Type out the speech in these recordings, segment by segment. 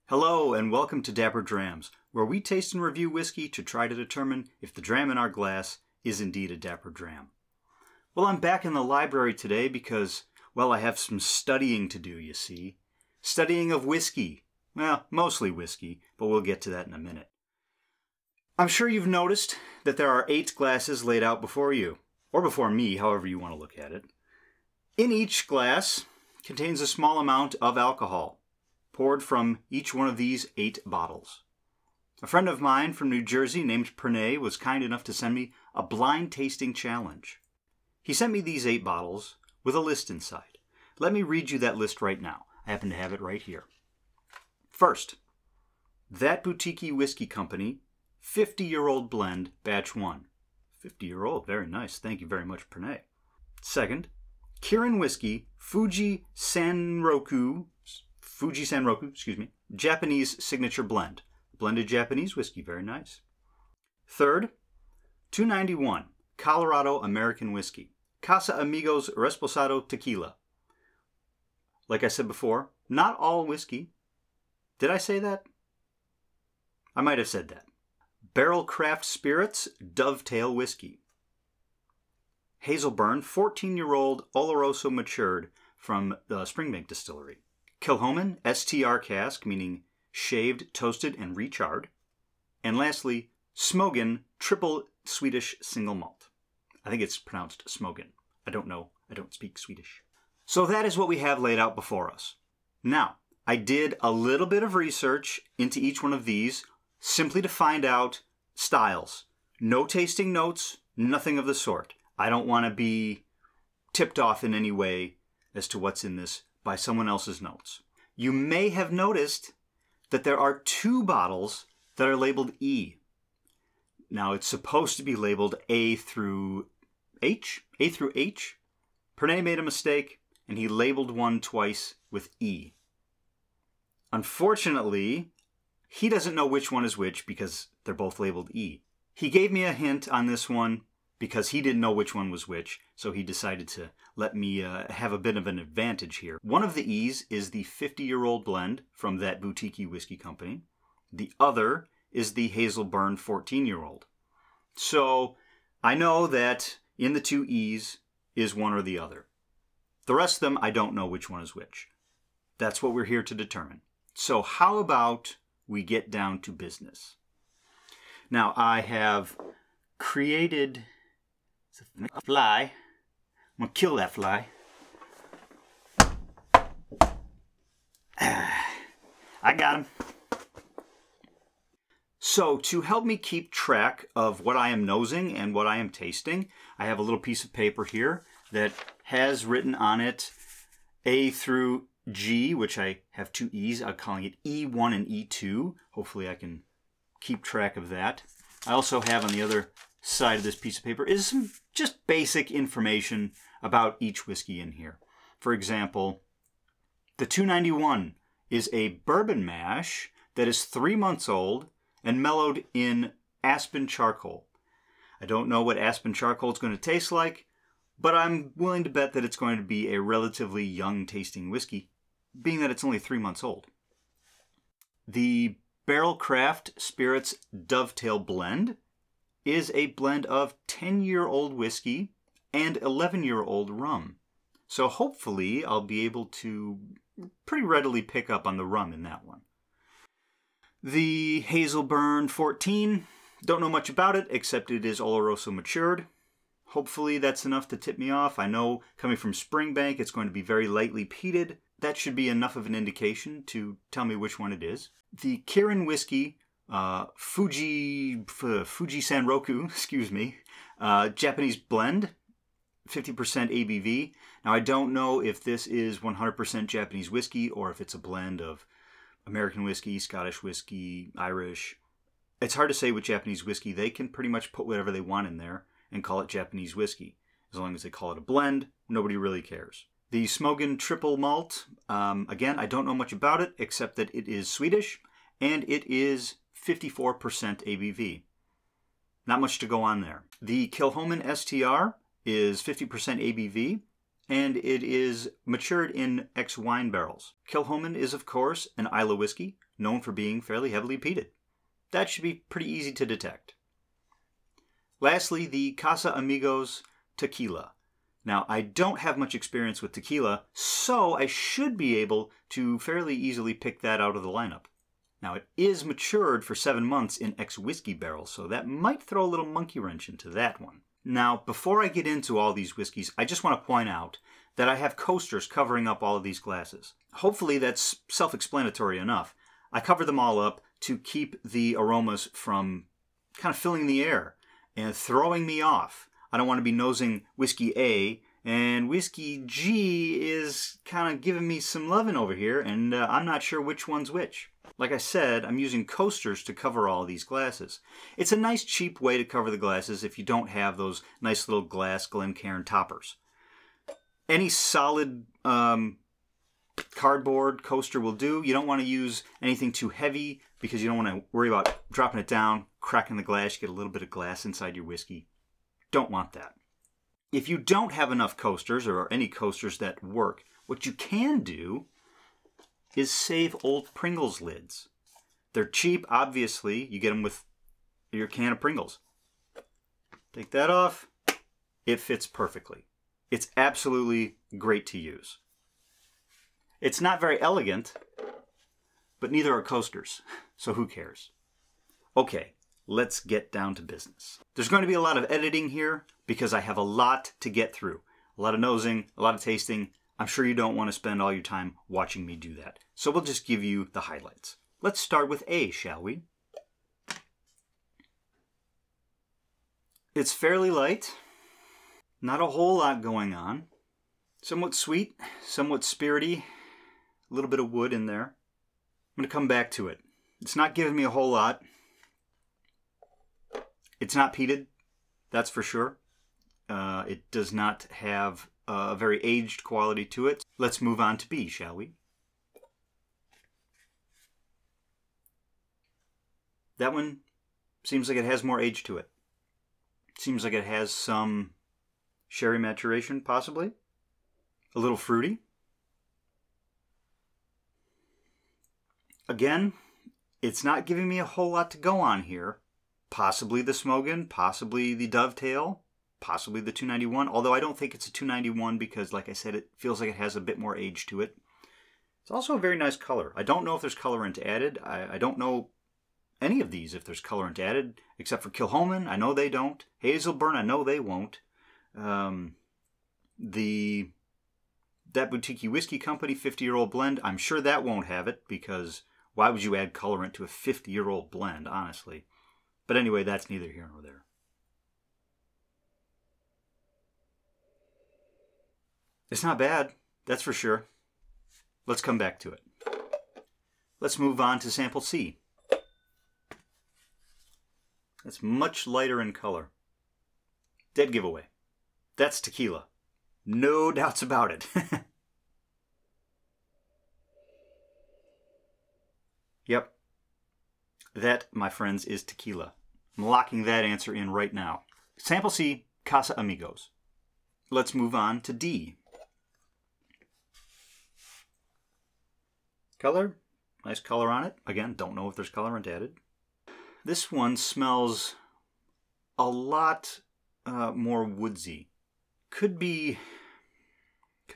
Hello and welcome to Dapper Drams, where we taste and review whiskey to try to determine if the dram in our glass is indeed a Dapper Dram. Well, I'm back in the library today because, well, I have some studying to do, you see. Studying of whiskey. Well, mostly whiskey, but we'll get to that in a minute. I'm sure you've noticed that there are 8 glasses laid out before you, or before me, however you want to look at it. In each glass contains a small amount of alcohol, poured from each one of these 8 bottles. A friend of mine from New Jersey named Pranay was kind enough to send me a blind tasting challenge. He sent me these 8 bottles with a list inside. Let me read you that list right now. I happen to have it right here. First, That Boutique Whiskey Company 50-year-old blend, batch 1. 50-year-old, very nice. Thank you very much, Pranay. Second, Kirin Whiskey Fuji Sanroku, Japanese signature blend. Blended Japanese whiskey, very nice. Third, 291 Colorado American Whiskey. Casa Amigos Reposado Tequila. Like I said before, not all whiskey. Did I say that? I might have said that. Barrel Craft Spirits Dovetail Whiskey. Hazelburn 14-year-old Oloroso matured from the Springbank Distillery. Kilchoman STR cask, meaning shaved, toasted, and recharred. And lastly, Smogen triple Swedish single malt. I think it's pronounced Smogen. I don't know. I don't speak Swedish. So that is what we have laid out before us. Now, I did a little bit of research into each one of these simply to find out styles. No tasting notes, nothing of the sort. I don't want to be tipped off in any way as to what's in this by someone else's notes. You may have noticed that there are 2 bottles that are labeled E. Now, it's supposed to be labeled A through H. Pranay made a mistake, and he labeled one twice with E. Unfortunately, he doesn't know which one is which because they're both labeled E. He gave me a hint on this one because he didn't know which one was which, so he decided to let me have a bit of an advantage here. One of the E's is the 50-year-old blend from That Boutique Whiskey Company. The other is the Hazelburn 14-year-old. So I know that in the 2 E's is one or the other. The rest of them, I don't know which one is which. That's what we're here to determine. So how about we get down to business? Now, I have created a fly. I'm going to kill that fly. I got him. So, to help me keep track of what I am nosing and what I am tasting, I have a little piece of paper here that has written on it A through G, which I have 2 E's. I'm calling it E1 and E2. Hopefully I can keep track of that. I also have on the other side of this piece of paper is some just basic information about each whiskey in here. For example, the 291 is a bourbon mash that is 3 months old and mellowed in aspen charcoal. I don't know what aspen charcoal is going to taste like, but I'm willing to bet that it's going to be a relatively young tasting whiskey, being that it's only 3 months old. The Barrel Craft Spirits Dovetail Blend is a blend of 10-year-old whiskey and 11-year-old rum. So hopefully I'll be able to pretty readily pick up on the rum in that one. The Hazelburn 14, don't know much about it except it is Oloroso matured. Hopefully that's enough to tip me off. I know coming from Springbank it's going to be very lightly peated. That should be enough of an indication to tell me which one it is. The Kirin Whiskey Fuji Sanroku, Japanese blend, 50% ABV. Now I don't know if this is 100% Japanese whiskey or if it's a blend of American whiskey, Scottish whiskey, Irish. It's hard to say with Japanese whiskey. They can pretty much put whatever they want in there and call it Japanese whiskey. As long as they call it a blend, nobody really cares. The Smogen triple malt, again, I don't know much about it except that it is Swedish and it is 54% ABV. Not much to go on there. The Kilchoman STR is 50% ABV and it is matured in X wine barrels. Kilchoman is, of course, an Islay whiskey, known for being fairly heavily peated. That should be pretty easy to detect. Lastly, the Casamigos tequila. Now, I don't have much experience with tequila, so I should be able to fairly easily pick that out of the lineup. Now, it is matured for 7 months in ex-whiskey barrels, so that might throw a little monkey wrench into that one. Now, before I get into all these whiskeys, I just want to point out that I have coasters covering up all of these glasses. Hopefully that's self-explanatory enough. I cover them all up to keep the aromas from kind of filling the air and throwing me off. I don't want to be nosing whiskey A, and whiskey G is kind of giving me some loving over here, and I'm not sure which one's which. Like I said, I'm using coasters to cover all these glasses. It's a nice cheap way to cover the glasses if you don't have those nice little glass Glencairn toppers. Any solid cardboard coaster will do. You don't want to use anything too heavy because you don't want to worry about dropping it down, cracking the glass, you get a little bit of glass inside your whiskey. Don't want that. If you don't have enough coasters or any coasters that work, what you can do is save old Pringles lids. They're cheap, obviously. You get them with your can of Pringles. Take that off. It fits perfectly. It's absolutely great to use. It's not very elegant, but neither are coasters, so who cares? Okay, let's get down to business. There's going to be a lot of editing here because I have a lot to get through. A lot of nosing, a lot of tasting. I'm sure you don't want to spend all your time watching me do that. So we'll just give you the highlights. Let's start with A, shall we? It's fairly light. Not a whole lot going on. Somewhat sweet, somewhat spirity. A little bit of wood in there. I'm going to come back to it. It's not giving me a whole lot. It's not peated, that's for sure. It does not have a very aged quality to it. Let's move on to B, shall we? That one seems like it has more age to it. Seems like it has some sherry maturation, possibly. A little fruity. Again, it's not giving me a whole lot to go on here. Possibly the Smogan, possibly the Dovetail, possibly the 291, although I don't think it's a 291 because, like I said, it feels like it has a bit more age to it. It's also a very nice color. I don't know if there's colorant added. I don't know any of these if there's colorant added, except for Kilchoman. I know they don't. Hazelburn, I know they won't. That Boutique Whiskey Company 50-year-old blend, I'm sure that won't have it because why would you add colorant to a 50-year-old blend, honestly? But anyway, that's neither here nor there. It's not bad, that's for sure. Let's come back to it. Let's move on to sample C. That's much lighter in color. Dead giveaway. That's tequila. No doubts about it. Yep. That, my friends, is tequila. I'm locking that answer in right now. Sample C, Casamigos. Let's move on to D. Color. Nice color on it. Again, don't know if there's colorant added. This one smells a lot more woodsy. Could be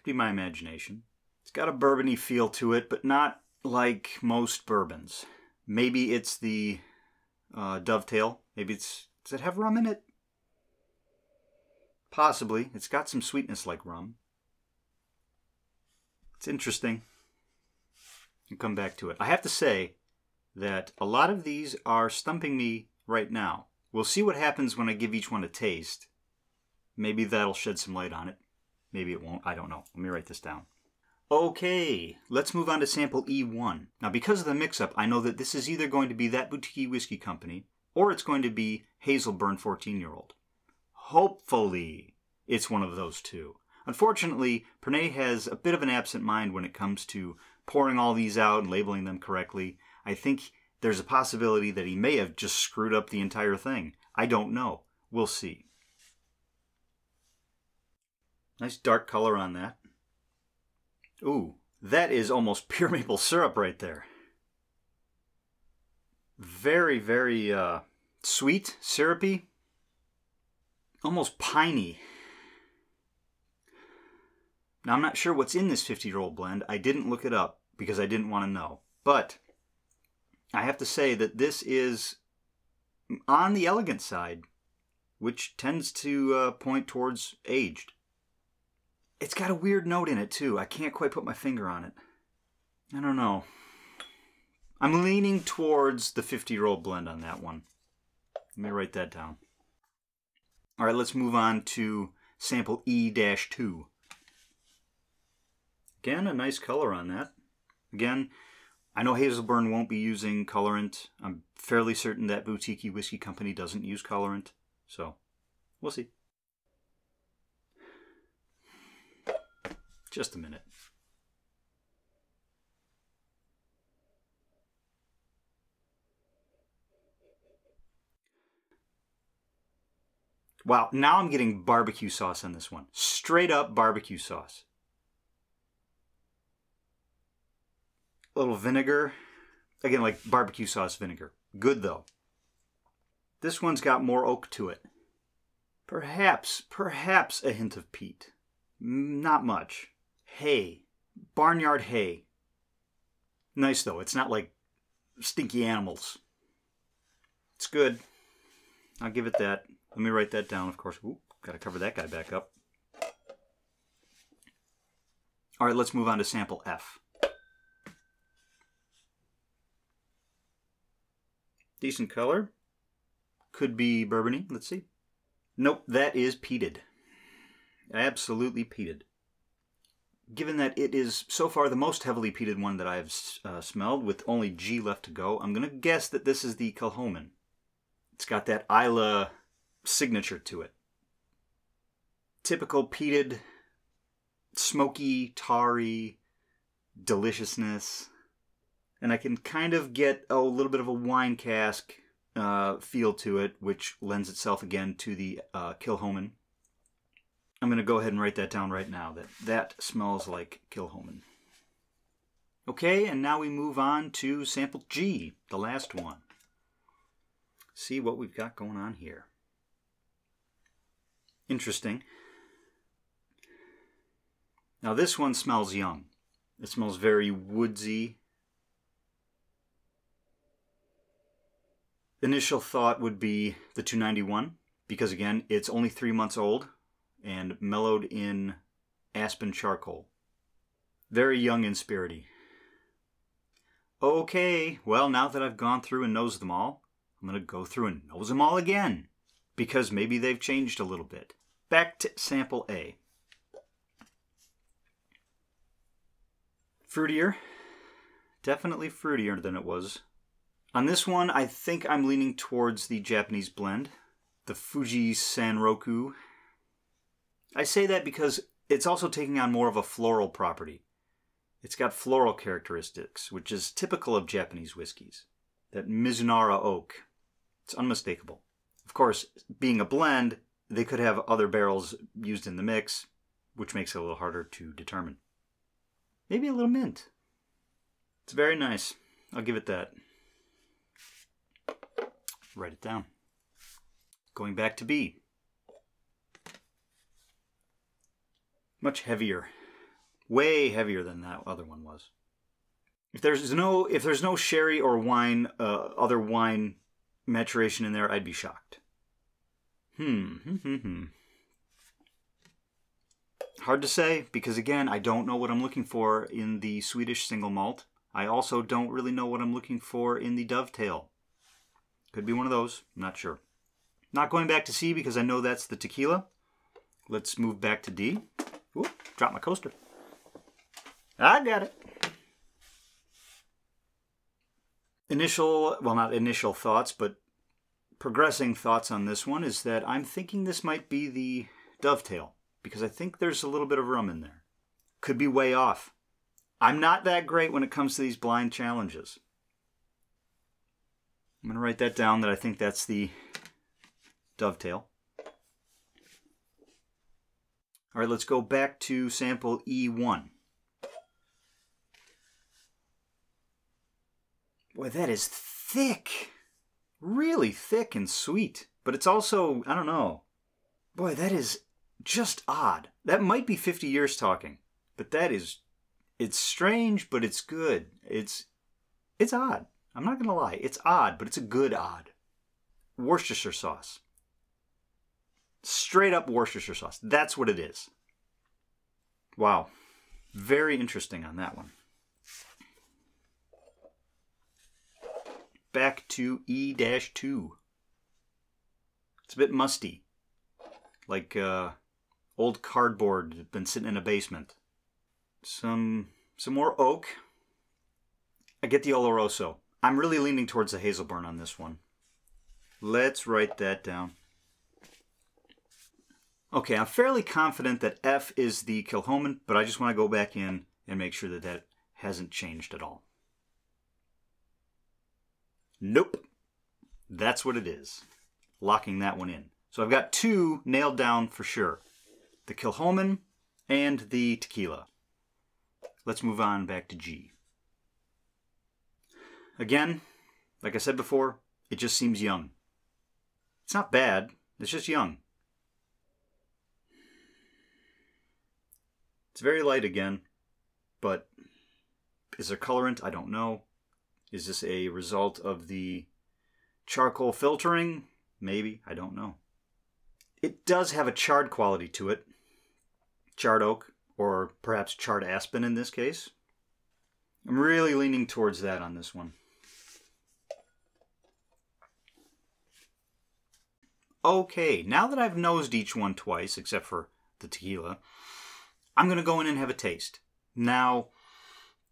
my imagination. It's got a bourbony feel to it, but not like most bourbons. Maybe it's the Dovetail. Maybe does it have rum in it? Possibly. It's got some sweetness like rum. It's interesting. I'll come back to it. I have to say that a lot of these are stumping me right now. We'll see what happens when I give each one a taste. Maybe that'll shed some light on it. Maybe it won't. I don't know. Let me write this down. Okay, let's move on to sample E1. Now, because of the mix-up, I know that this is either going to be That Boutique Whiskey Company or it's going to be Hazelburn 14-year-old. Hopefully, it's one of those two. Unfortunately, Pranay has a bit of an absent mind when it comes to pouring all these out and labeling them correctly. I think there's a possibility that he may have just screwed up the entire thing. I don't know. We'll see. Nice dark color on that. Ooh, that is almost pure maple syrup right there. Very, very sweet, syrupy, almost piney. Now, I'm not sure what's in this 50-year-old blend. I didn't look it up because I didn't want to know. But I have to say that this is on the elegant side, which tends to point towards aged. It's got a weird note in it, too. I can't quite put my finger on it. I don't know. I'm leaning towards the 50-year-old blend on that one. Let me write that down. All right, let's move on to sample E-2. Again, a nice color on that. Again, I know Hazelburn won't be using colorant. I'm fairly certain that Boutique Whiskey Company doesn't use colorant. So, we'll see. Just a minute. Wow, now I'm getting barbecue sauce on this one. Straight up barbecue sauce. A little vinegar. Again, like barbecue sauce vinegar. Good though. This one's got more oak to it. Perhaps a hint of peat. Not much. Hay. Barnyard hay. Nice though. It's not like stinky animals. It's good. I'll give it that. Let me write that down, of course. Ooh, gotta cover that guy back up. All right, let's move on to sample F. Decent color. Could be bourbony. Let's see. Nope, that is peated. Absolutely peated. Given that it is so far the most heavily peated one that I've smelled, with only G left to go, I'm going to guess that this is the Kilchoman. It's got that Isla signature to it. Typical peated, smoky, tarry deliciousness. And I can kind of get a little bit of a wine cask feel to it, which lends itself again to the Kilchoman. I'm going to go ahead and write that down right now. That smells like Kilchoman. Okay, and now we move on to sample G, the last one. See what we've got going on here. Interesting. Now this one smells young. It smells very woodsy. Initial thought would be the 291, because again, it's only 3 months old and mellowed in aspen charcoal. Very young and spirity. Okay, well, now that I've gone through and nosed them all, I'm going to go through and nose them all again, because maybe they've changed a little bit. Back to sample A. Fruitier. Definitely fruitier than it was. On this one, I think I'm leaning towards the Japanese blend, the Fuji Sanroku. I say that because it's also taking on more of a floral property. It's got floral characteristics, which is typical of Japanese whiskeys. That Mizunara oak. It's unmistakable. Of course, being a blend, they could have other barrels used in the mix, which makes it a little harder to determine. Maybe a little mint. It's very nice. I'll give it that. Write it down. Going back to B. Much heavier. Way heavier than that other one was. If there's no sherry or wine, other wine maturation in there, I'd be shocked. Hard to say, because again, I don't know what I'm looking for in the Swedish single malt. I also don't really know what I'm looking for in the Dovetail. Could be one of those, I'm not sure. Not going back to C because I know that's the tequila. Let's move back to D. Ooh, dropped my coaster. I got it. Not initial thoughts, but progressing thoughts on this one is that I'm thinking this might be the Dovetail, because I think there's a little bit of rum in there. Could be way off. I'm not that great when it comes to these blind challenges. I'm going to write that down, that I think that's the Dovetail. All right, let's go back to sample E1. Boy, that is thick. Really thick and sweet. But it's also, I don't know. Boy, that is just odd. That might be 50 years talking. But that is, it's strange, but it's good. It's odd. I'm not going to lie. It's odd, but it's a good odd. Worcestershire sauce. Straight up Worcestershire sauce. That's what it is. Wow. Very interesting on that one. Back to E-2. It's a bit musty. Like old cardboard that's been sitting in a basement. Some more oak. I get the Oloroso. I'm really leaning towards the Hazelburn on this one. Let's write that down. Okay, I'm fairly confident that F is the Kilchoman, but I just want to go back in and make sure that that hasn't changed at all. Nope. That's what it is. Locking that one in. So I've got two nailed down for sure. The Kilchoman and the tequila. Let's move on back to G. Again, like I said before, it just seems young. It's not bad, it's just young. It's very light again, but is there colorant? I don't know. Is this a result of the charcoal filtering? Maybe, I don't know. It does have a charred quality to it. Charred oak, or perhaps charred aspen in this case. I'm really leaning towards that on this one. Okay, now that I've nosed each one twice, except for the tequila, I'm going to go in and have a taste. Now,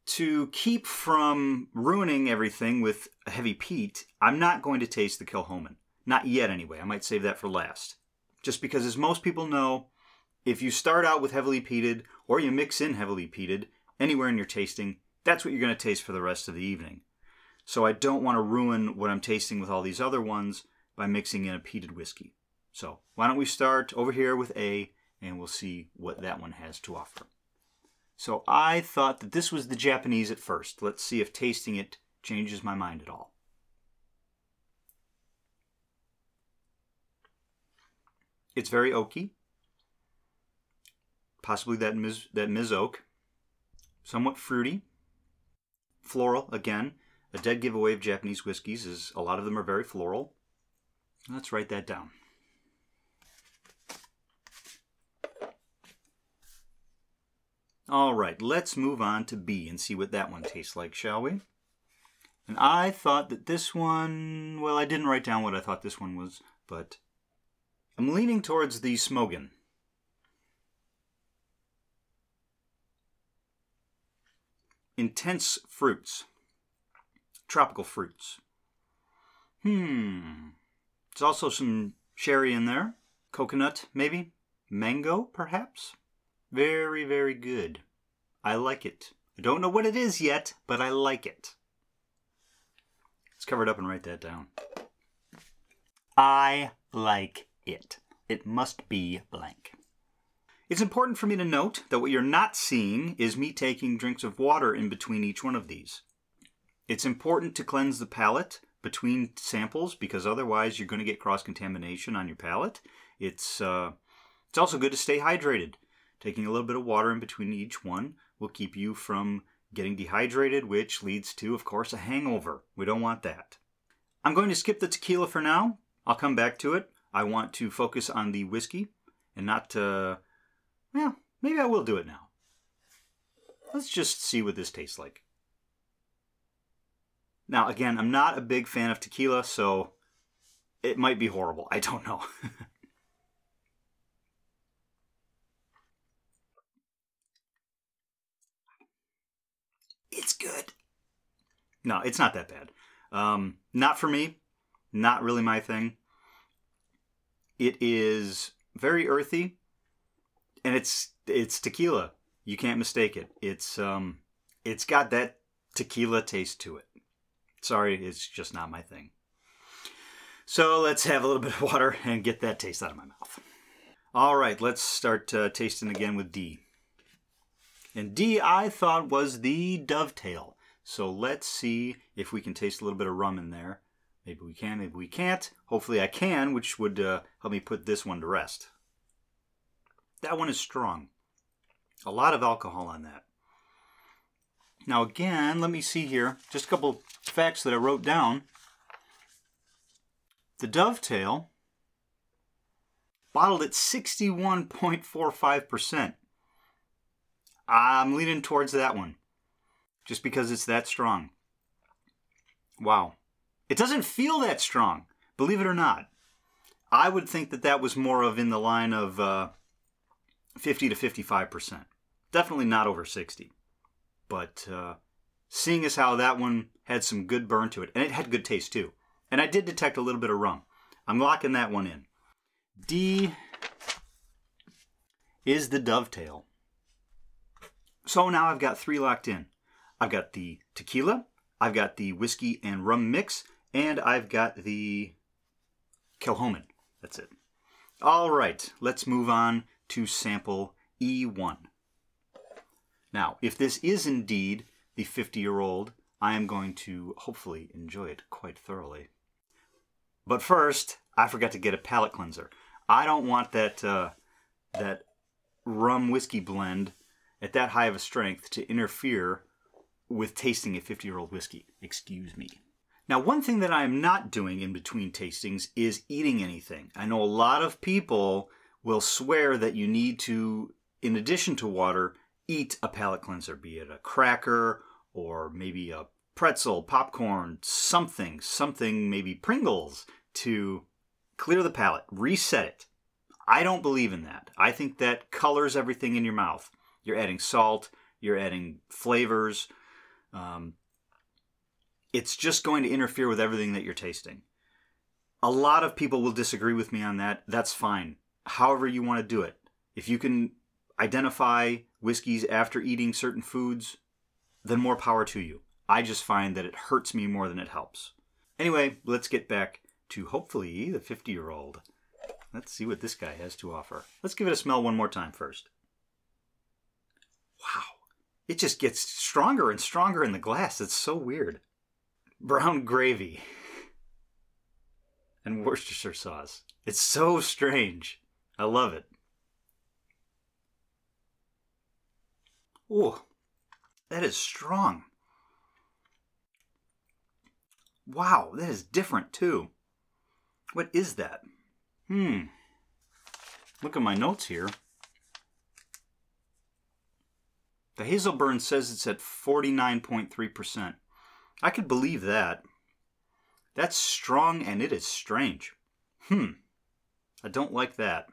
to keep from ruining everything with a heavy peat, I'm not going to taste the Kilchoman. Not yet anyway, I might save that for last. Just because, as most people know, if you start out with heavily peated, or you mix in heavily peated, anywhere in your tasting, that's what you're going to taste for the rest of the evening. So I don't want to ruin what I'm tasting with all these other ones by mixing in a peated whiskey. So why don't we start over here with A, and we'll see what that one has to offer. So I thought that this was the Japanese at first. Let's see if tasting it changes my mind at all. It's very oaky. Possibly that Ms. Oak. Somewhat fruity. Floral, again. A dead giveaway of Japanese whiskeys is a lot of them are very floral. Let's write that down. All right, let's move on to B and see what that one tastes like, shall we? And I thought that this one, well, I didn't write down what I thought this one was, but I'm leaning towards the Smogan. Intense fruits. Tropical fruits. There's also some sherry in there. Coconut, maybe? Mango, perhaps? Very, very good. I like it. I don't know what it is yet, but I like it. Let's cover it up and write that down. I like it. It must be blank. It's important for me to note that what you're not seeing is me taking drinks of water in between each one of these. It's important to cleanse the palate between samples because otherwise you're going to get cross-contamination on your palate. It's also good to stay hydrated. Taking a little bit of water in between each one will keep you from getting dehydrated, which leads to, of course, a hangover. We don't want that. I'm going to skip the tequila for now. I'll come back to it. I want to focus on the whiskey and not, well, maybe I will do it now. Let's just see what this tastes like. Now, again, I'm not a big fan of tequila, so it might be horrible. I don't know. It's good. No, it's not that bad. Not for me. Not really my thing. It is very earthy, and it's tequila. You can't mistake it. It's got that tequila taste to it. Sorry, it's just not my thing. So let's have a little bit of water and get that taste out of my mouth. All right, let's start tasting again with D. And D I thought was the dovetail. So let's see if we can taste a little bit of rum in there. Maybe we can, maybe we can't. Hopefully I can, which would help me put this one to rest. That one is strong. A lot of alcohol on that. Now again, let me see here. Just a couple facts that I wrote down. The dovetail, bottled at 61.45%. I'm leaning towards that one, just because it's that strong. Wow. It doesn't feel that strong, believe it or not. I would think that that was more of in the line of 50 to 55%. Definitely not over 60. But seeing as how that one had some good burn to it, and it had good taste too. And I did detect a little bit of rum. I'm locking that one in. D is the dovetail. So now I've got 3 locked in. I've got the tequila, I've got the whiskey and rum mix, and I've got the Kilchoman. That's it. All right, let's move on to sample E1. Now, if this is indeed the 50-year-old, I am going to hopefully enjoy it quite thoroughly. But first, I forgot to get a palate cleanser. I don't want that that rum whiskey blend at that high of a strength to interfere with tasting a 50-year-old whiskey. Excuse me. Now, one thing that I am not doing in between tastings is eating anything. I know a lot of people will swear that you need to, in addition to water, eat a palate cleanser, be it a cracker or maybe a pretzel, popcorn, something, maybe Pringles, to clear the palate, reset it. I don't believe in that. I think that colors everything in your mouth. You're adding salt, you're adding flavors. It's just going to interfere with everything that you're tasting. A lot of people will disagree with me on that. That's fine. However you want to do it. If you can identify whiskeys after eating certain foods, then more power to you. I just find that it hurts me more than it helps. Anyway, let's get back to hopefully the 50-year-old. Let's see what this guy has to offer. Let's give it a smell one more time first. Wow. It just gets stronger and stronger in the glass. It's so weird. Brown gravy and Worcestershire sauce. It's so strange. I love it. Oh, that is strong. Wow, that is different too. What is that? Look at my notes here. The Hazelburn says it's at 49.3%. I could believe that. That's strong and it is strange. I don't like that.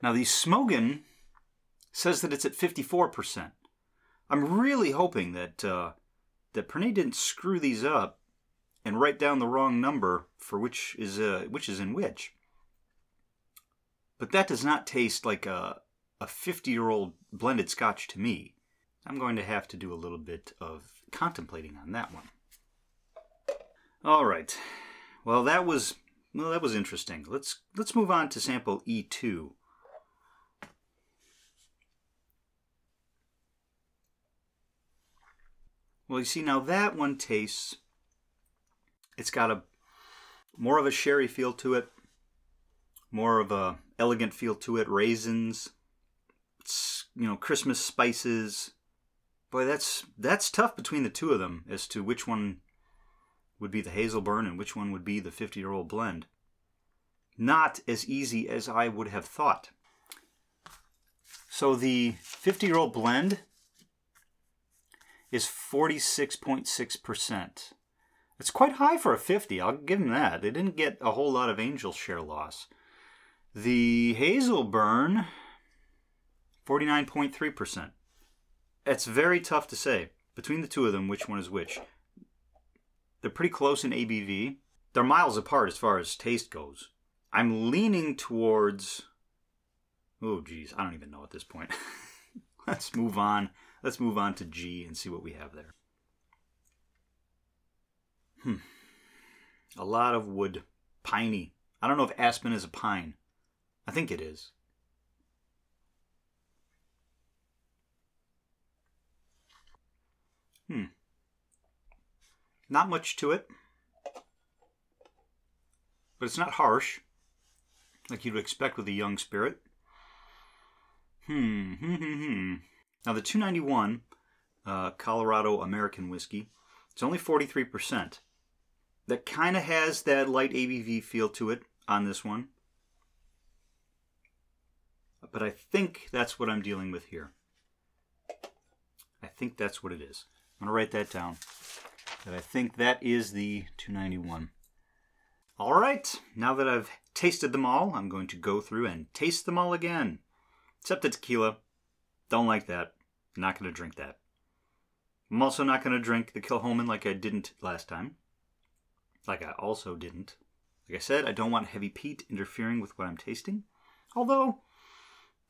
Now the Smogan says that it's at 54%. I'm really hoping that that Pranay didn't screw these up and write down the wrong number for which is in which. But that does not taste like a 50-year-old blended scotch to me. I'm going to have to do a little bit of contemplating on that one. All right. Well, that was interesting. Let's move on to sample E2. Well, you see, now that one tastes, it's got more of a sherry feel to it, more of a elegant feel to it, raisins, Christmas spices. Boy, that's tough between the two of them as to which one would be the Hazelburn and which one would be the 50-year-old blend. Not as easy as I would have thought. So the 50-year-old blend is 46.6%. It's quite high for a 50, I'll give them that. They didn't get a whole lot of angel share loss. The Hazelburn, 49.3%. It's very tough to say, between the two of them, which one is which. They're pretty close in ABV. They're miles apart as far as taste goes. I'm leaning towards... Oh, geez, I don't even know at this point. Let's move on. Let's move on to G and see what we have there. A lot of wood. Piney. I don't know if aspen is a pine. I think it is. Not much to it. But it's not harsh, like you'd expect with a young spirit. Now the 291 Colorado American whiskey, it's only 43%. That kind of has that light ABV feel to it on this one. But I think that's what I'm dealing with here. I think that's what it is. I'm going to write that down. That I think that is the 291. All right, now that I've tasted them all, I'm going to go through and taste them all again. Except the tequila. Don't like that. Not going to drink that. I'm also not going to drink the Kilchoman like I didn't last time. Like I also didn't. Like I said, I don't want heavy peat interfering with what I'm tasting. Although,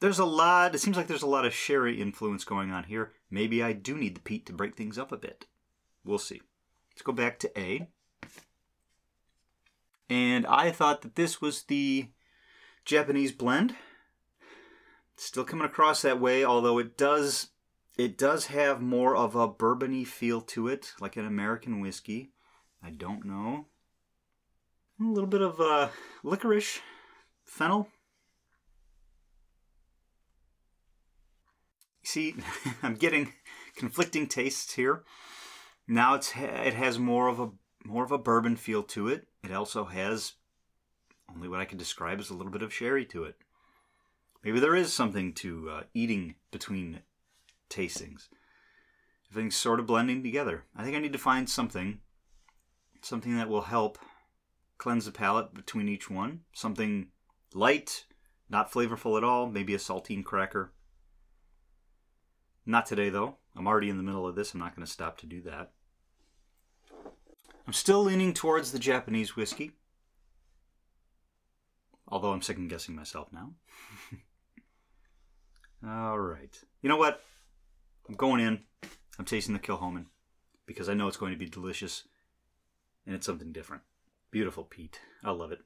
it seems like there's a lot of sherry influence going on here. Maybe I do need the peat to break things up a bit. We'll see. Let's go back to A. And I thought that this was the Japanese blend. Still coming across that way, although it does have more of a bourbony feel to it, like an American whiskey. I don't know. A little bit of licorice, fennel. See, I'm getting conflicting tastes here. Now it has more of a bourbon feel to it. It also has only what I could describe as a little bit of sherry to it. Maybe there is something to eating between tastings. Everything's sort of blending together. I think I need to find something that will help cleanse the palate between each one. Something light, not flavorful at all, maybe a saltine cracker. Not today, though. I'm already in the middle of this. I'm not going to stop to do that. I'm still leaning towards the Japanese whiskey. Although I'm second-guessing myself now. All right. You know what? I'm going in. I'm tasting the Kilchoman because I know it's going to be delicious and it's something different. Beautiful peat. I love it.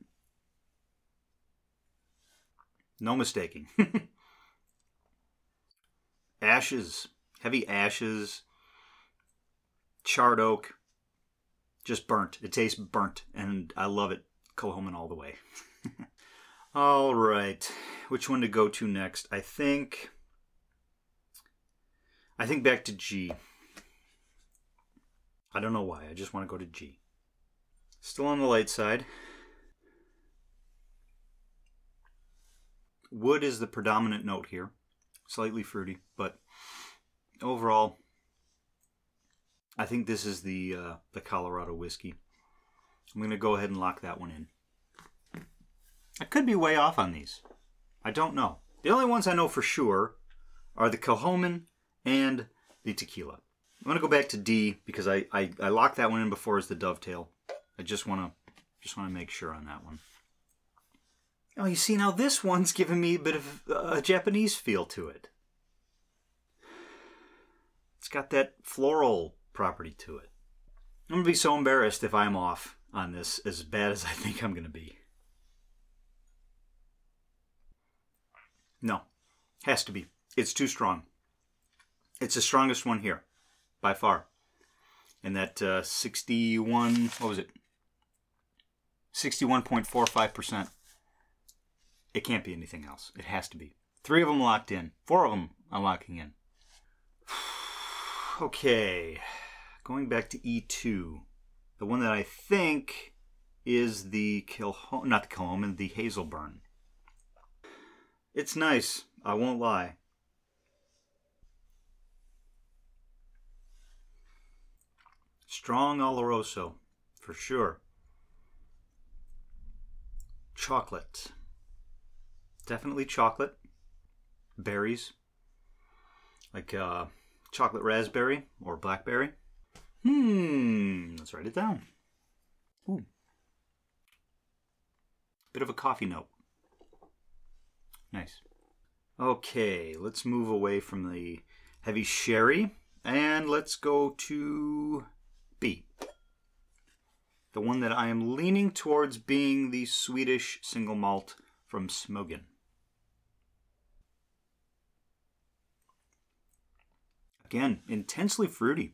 No mistaking. Ashes. Heavy ashes. Charred oak. Just burnt. It tastes burnt and I love it. Kilchoman all the way. All right. Which one to go to next? I think back to G. I don't know why. I just want to go to G. Still on the light side. Wood is the predominant note here. Slightly fruity, but overall, I think this is the Colorado whiskey. I'm going to go ahead and lock that one in. I could be way off on these. I don't know. The only ones I know for sure are the Kilchoman and the tequila. I'm going to go back to D because I locked that one in before as the dovetail. I just want to make sure on that one. Oh, you see, now this one's giving me a bit of a Japanese feel to it. It's got that floral property to it. I'm going to be so embarrassed if I'm off on this as bad as I think I'm going to be. No, has to be. It's too strong. It's the strongest one here, by far. And that 61, what was it? 61.45%. It can't be anything else. It has to be. 3 of them locked in. 4 of them I'm locking in. Okay. Going back to E2. The one that I think is the not the Kilchoman, the Hazelburn. It's nice. I won't lie. Strong Oloroso, for sure. Chocolate. Definitely chocolate. Berries. Like chocolate raspberry or blackberry. Let's write it down. Ooh. Bit of a coffee note. Nice. Okay, let's move away from the heavy sherry and let's go to B. the one that I am leaning towards being the Swedish single malt from Smogen. Again, intensely fruity.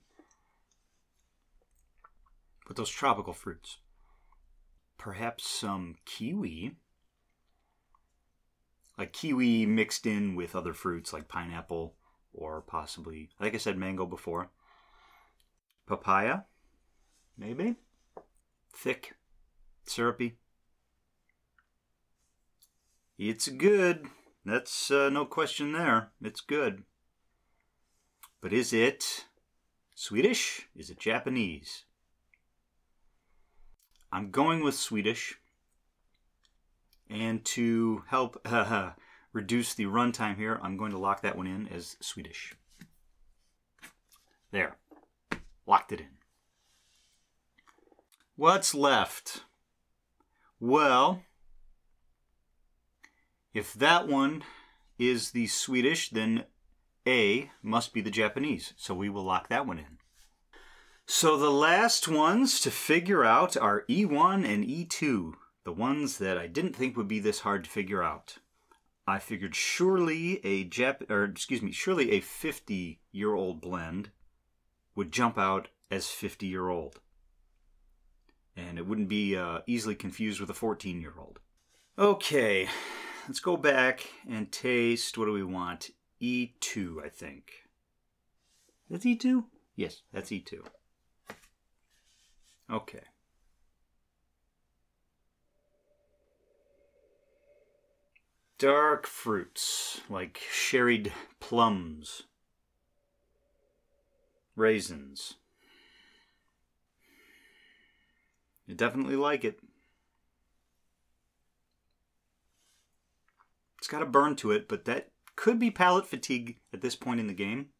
With those tropical fruits. Perhaps some kiwi. Like kiwi mixed in with other fruits like pineapple or possibly, like I said, mango before. Papaya, maybe. Thick, syrupy. It's good. That's no question there. It's good. But is it Swedish? Is it Japanese? I'm going with Swedish. And to help reduce the runtime here, I'm going to lock that one in as Swedish. There. Locked it in. What's left? Well, if that one is the Swedish, then A must be the Japanese. So we will lock that one in. So the last ones to figure out are E1 and E2. The ones that I didn't think would be this hard to figure out. I figured surely a 50-year-old blend would jump out as 50-year-old. And it wouldn't be easily confused with a 14-year-old. Okay, let's go back and taste, what do we want? E2, I think. That's E2? Yes, that's E2. Okay. Dark fruits, like sherried plums, raisins. You definitely like it. It's got a burn to it, but that could be palate fatigue at this point in the game.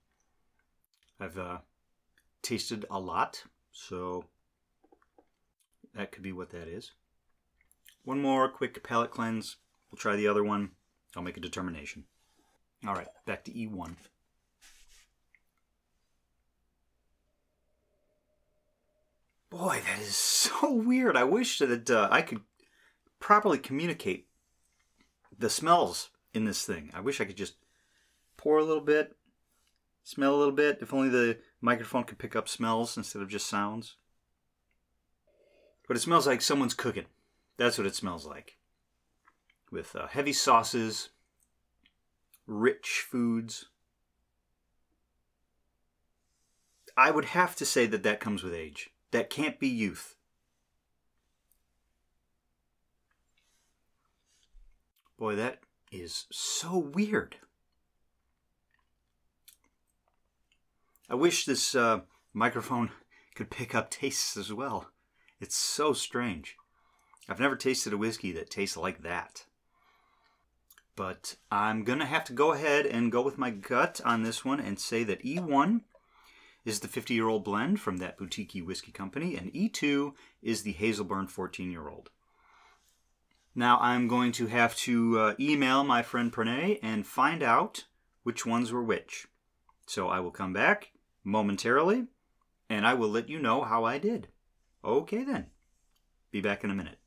I've tasted a lot, so that could be what that is. One more quick palate cleanse. We'll try the other one. I'll make a determination. All right, back to E1. Boy, that is so weird. I wish that I could properly communicate the smells in this thing. I wish I could just pour a little bit, smell a little bit. If only the microphone could pick up smells instead of just sounds. But it smells like someone's cooking. That's what it smells like. With heavy sauces, rich foods. I would have to say that that comes with age. That can't be youth. Boy, that is so weird. I wish this microphone could pick up tastes as well. It's so strange. I've never tasted a whiskey that tastes like that. But I'm going to have to go ahead and go with my gut on this one and say that E1 is the 50-year-old blend from that boutique whiskey company, and E2 is the Hazelburn 14-year-old. Now I'm going to have to email my friend Pranay and find out which ones were which. So I will come back momentarily, and I will let you know how I did. Okay then. Be back in a minute.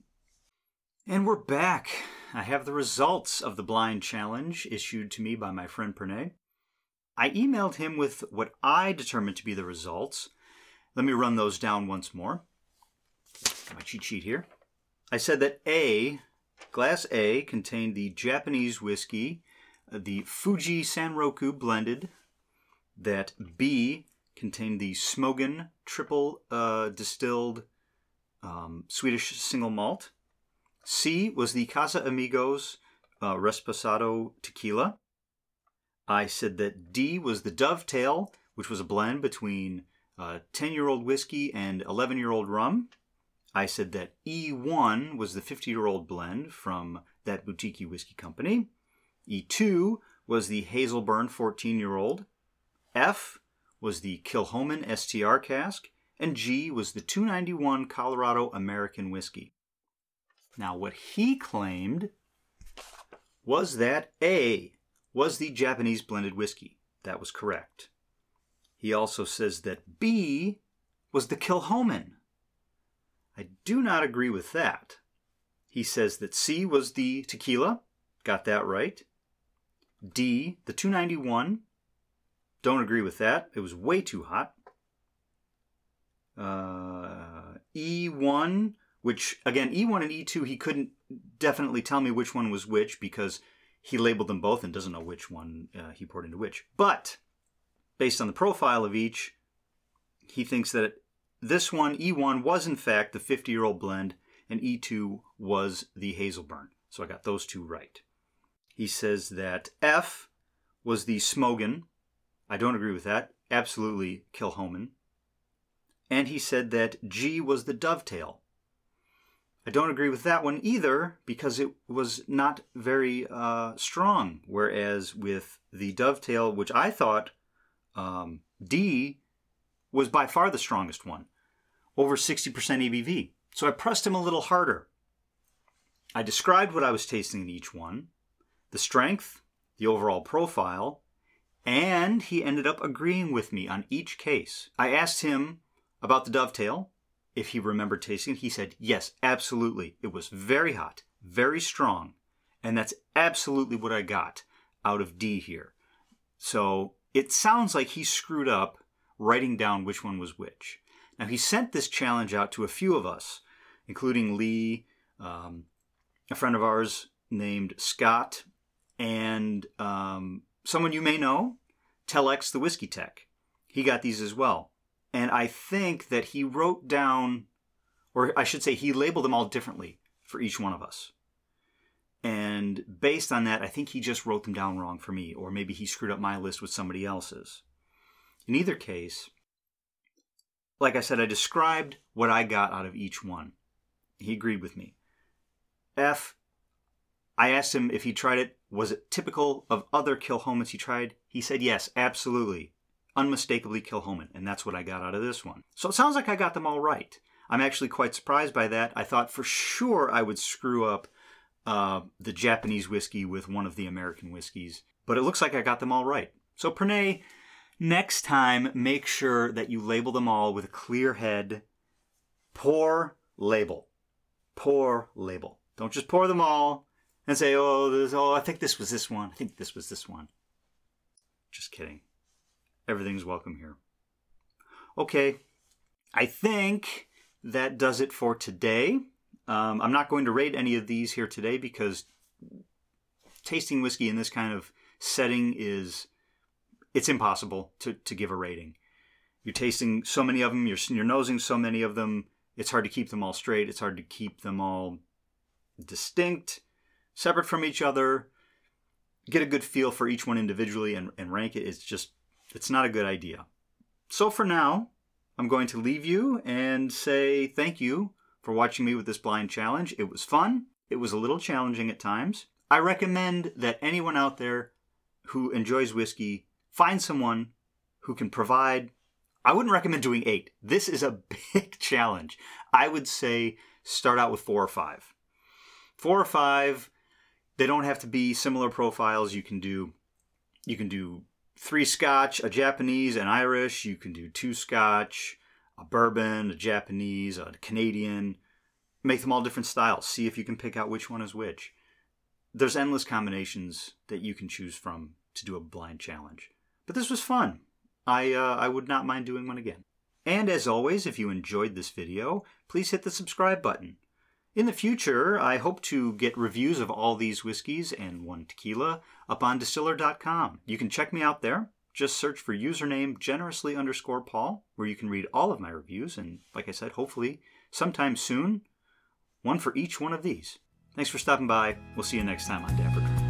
And we're back. I have the results of the blind challenge issued to me by my friend Pranay. I emailed him with what I determined to be the results. Let me run those down once more. My cheat sheet here. I said that Glass A contained the Japanese whiskey, the Fuji Sanroku blended. That B contained the Smogen triple distilled Swedish single malt. C was the Casa Amigos Reposado tequila. I said that D was the Dovetail, which was a blend between 10-year-old whiskey and 11-year-old rum. I said that E1 was the 50-year-old blend from that boutique whiskey company. E2 was the Hazelburn 14-year-old. F was the Kilchoman STR cask. And G was the 291 Colorado American whiskey. Now, what he claimed was that A was the Japanese blended whiskey. That was correct. He also says that B was the Kilchoman. I do not agree with that. He says that C was the tequila. Got that right. D, the 291. Don't agree with that. It was way too hot. E1, which, again, E1 and E2, he couldn't definitely tell me which one was which because he labeled them both and doesn't know which one he poured into which. But based on the profile of each, he thinks that this one, E1, was in fact the 50-year-old blend, and E2 was the Hazelburn. So I got those two right. He says that F was the Smogan. I don't agree with that. Absolutely Kilchoman. And he said that G was the Dovetail. I don't agree with that one either because it was not very strong. Whereas with the Dovetail, which I thought D was by far the strongest one. Over 60% ABV. So I pressed him a little harder. I described what I was tasting in each one, the strength, the overall profile, and he ended up agreeing with me on each case. I asked him about the Dovetail, if he remembered tasting it. He said, yes, absolutely. It was very hot, very strong, and that's absolutely what I got out of D here. So it sounds like he screwed up writing down which one was which. Now, he sent this challenge out to a few of us, including Lee, a friend of ours named Scott, and someone you may know, Telex the Whiskey Tech. He got these as well. And I think that he wrote down, or I should say he labeled them all differently for each one of us. And based on that, I think he just wrote them down wrong for me, or maybe he screwed up my list with somebody else's. In either case, like I said, I described what I got out of each one. He agreed with me. F, I asked him if he tried it. Was it typical of other Kilchomans he tried? He said yes, absolutely. Unmistakably Kilchoman. And that's what I got out of this one. So it sounds like I got them all right. I'm actually quite surprised by that. I thought for sure I would screw up the Japanese whiskey with one of the American whiskeys. But it looks like I got them all right. So Pranay, next time, make sure that you label them all with a clear head. Pour, label. Pour, label. Don't just pour them all and say, oh, I think this was this one. I think this was this one. Just kidding. Everything's welcome here. Okay, I think that does it for today. I'm not going to rate any of these here today because tasting whiskey in this kind of setting it's impossible to give a rating. You're tasting so many of them, you're nosing so many of them, it's hard to keep them all straight, it's hard to keep them all distinct, separate from each other, get a good feel for each one individually and rank it. It's not a good idea. So for now, I'm going to leave you and say thank you for watching me with this blind challenge. It was fun. It was a little challenging at times. I recommend that anyone out there who enjoys whiskey find someone who can provide. I wouldn't recommend doing 8. This is a big challenge. I would say start out with 4 or 5. 4 or 5, they don't have to be similar profiles. You can do 3 Scotch, a Japanese, an Irish. You can do 2 Scotch, a bourbon, a Japanese, a Canadian. Make them all different styles. See if you can pick out which one is which. There's endless combinations that you can choose from to do a blind challenge. But this was fun. I would not mind doing one again. And as always, if you enjoyed this video, please hit the subscribe button. In the future, I hope to get reviews of all these whiskeys and one tequila up on distiller.com. You can check me out there. Just search for username generously_Paul, where you can read all of my reviews. And like I said, hopefully sometime soon, one for each one of these. Thanks for stopping by. We'll see you next time on Dapper Drink.